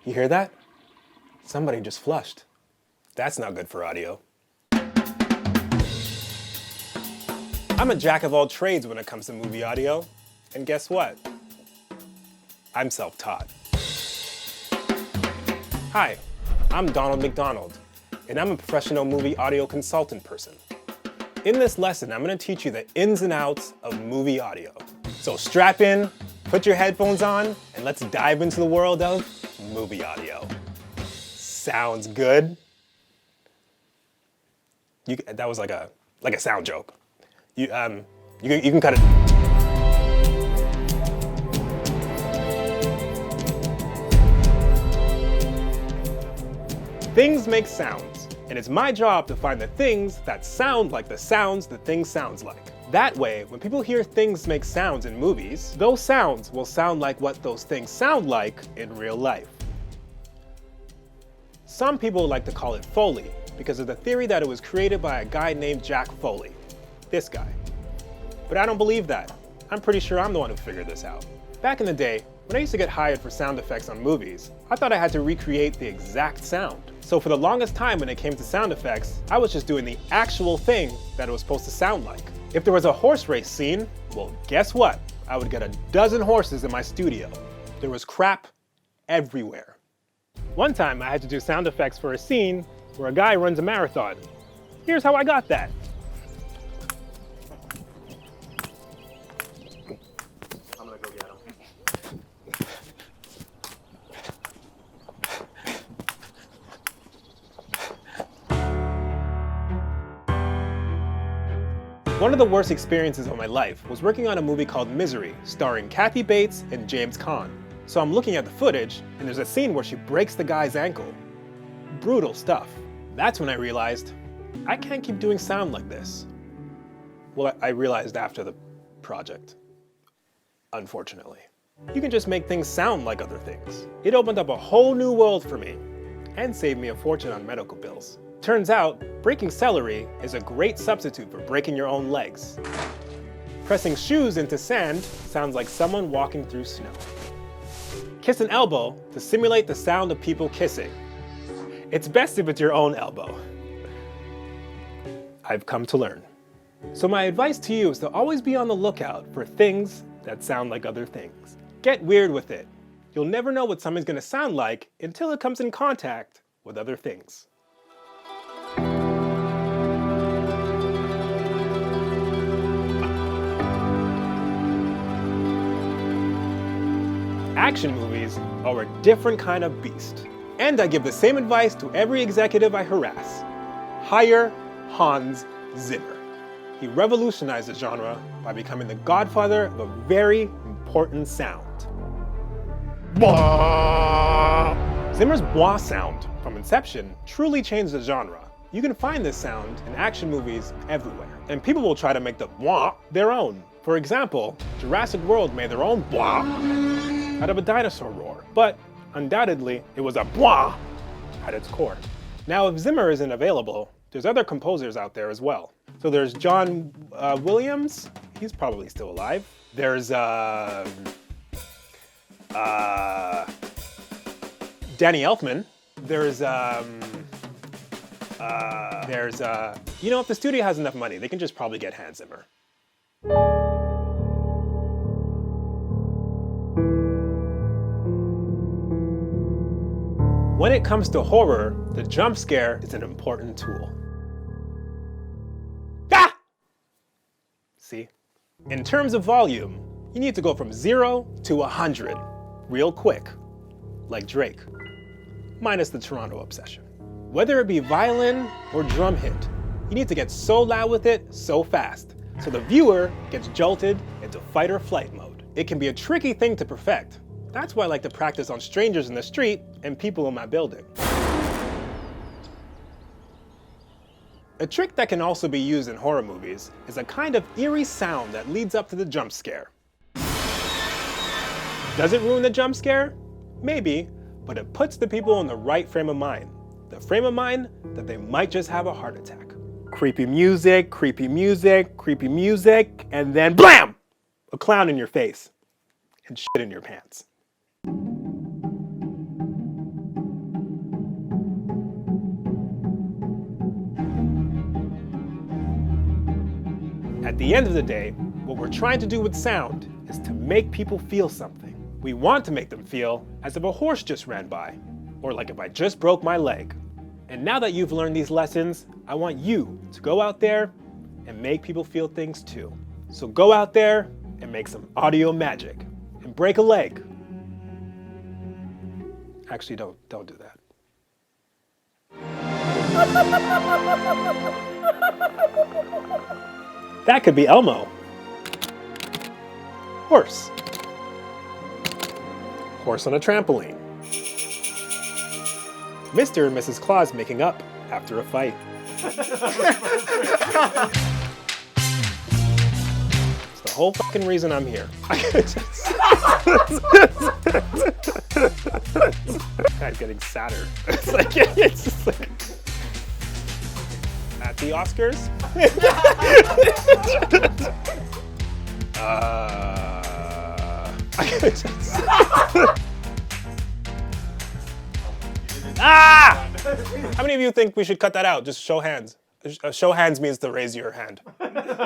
You hear that? Somebody just flushed. That's not good for audio. I'm a jack of all trades when it comes to movie audio. And guess what? I'm self-taught. Hi, I'm Donald McDonald, and I'm a professional movie audio consultant person. In this lesson, I'm going to teach you the ins and outs of movie audio. So strap in, put your headphones on, and let's dive into the world of movie audio. Sounds good? That was like a sound joke. You can cut it. Things make sounds, and it's my job to find the things that sound like the sounds the thing sounds like. That way, when people hear things make sounds in movies, those sounds will sound like what those things sound like in real life. Some people like to call it foley because of the theory that it was created by a guy named Jack Foley. This guy. But I don't believe that. I'm pretty sure I'm the one who figured this out. Back in the day, when I used to get hired for sound effects on movies, I thought I had to recreate the exact sound. So for the longest time when it came to sound effects, I was just doing the actual thing that it was supposed to sound like. If there was a horse race scene, well, guess what? I would get a dozen horses in my studio. There was crap everywhere. One time I had to do sound effects for a scene where a guy runs a marathon. Here's how I got that. I'm gonna go get him. One of the worst experiences of my life was working on a movie called Misery, starring Kathy Bates and James Caan. So I'm looking at the footage, and there's a scene where she breaks the guy's ankle. Brutal stuff. That's when I realized, I can't keep doing sound like this. Well, I realized after the project, unfortunately. You can just make things sound like other things. It opened up a whole new world for me, and saved me a fortune on medical bills. Turns out, breaking celery is a great substitute for breaking your own legs. Pressing shoes into sand sounds like someone walking through snow. Kiss an elbow to simulate the sound of people kissing. It's best if it's your own elbow. I've come to learn. So my advice to you is to always be on the lookout for things that sound like other things. Get weird with it. You'll never know what something's gonna sound like until it comes in contact with other things. Action movies are a different kind of beast. And I give the same advice to every executive I harass. Hire Hans Zimmer. He revolutionized the genre by becoming the godfather of a very important sound. BWAAHHH! Zimmer's BWAAHHH sound from inception truly changed the genre. You can find this sound in action movies everywhere. And people will try to make the BWAAHHH their own. For example, Jurassic World made their own BWAAHHH out of a dinosaur roar, but undoubtedly it was a BWAAHHH at its core. Now if Zimmer isn't available, there's other composers out there as well. So there's John Williams, he's probably still alive. There's Danny Elfman. There's you know, if the studio has enough money, they can just probably get Hans Zimmer. When it comes to horror, the jump scare is an important tool. Ah! See? In terms of volume, you need to go from 0 to 100 real quick, like Drake, minus the Toronto obsession. Whether it be violin or drum hit, you need to get so loud with it so fast, so the viewer gets jolted into fight or flight mode. It can be a tricky thing to perfect. That's why I like to practice on strangers in the street and people in my building. A trick that can also be used in horror movies is a kind of eerie sound that leads up to the jump scare. Does it ruin the jump scare? Maybe, but it puts the people in the right frame of mind. The frame of mind that they might just have a heart attack. Creepy music, creepy music, creepy music, and then BLAM! A clown in your face and shit in your pants. At the end of the day, what we're trying to do with sound is to make people feel something. We want to make them feel as if a horse just ran by, or like if I just broke my leg. And now that you've learned these lessons, I want you to go out there and make people feel things too. So go out there and make some audio magic and break a leg. Actually, don't do that. That could be Elmo. Horse. Horse on a trampoline. Mr. and Mrs. Claus making up after a fight. It's the whole fucking reason I'm here. Guy's getting sadder. It's just like at the Oscars. How many of you think we should cut that out? Just show hands. Show hands means to raise your hand.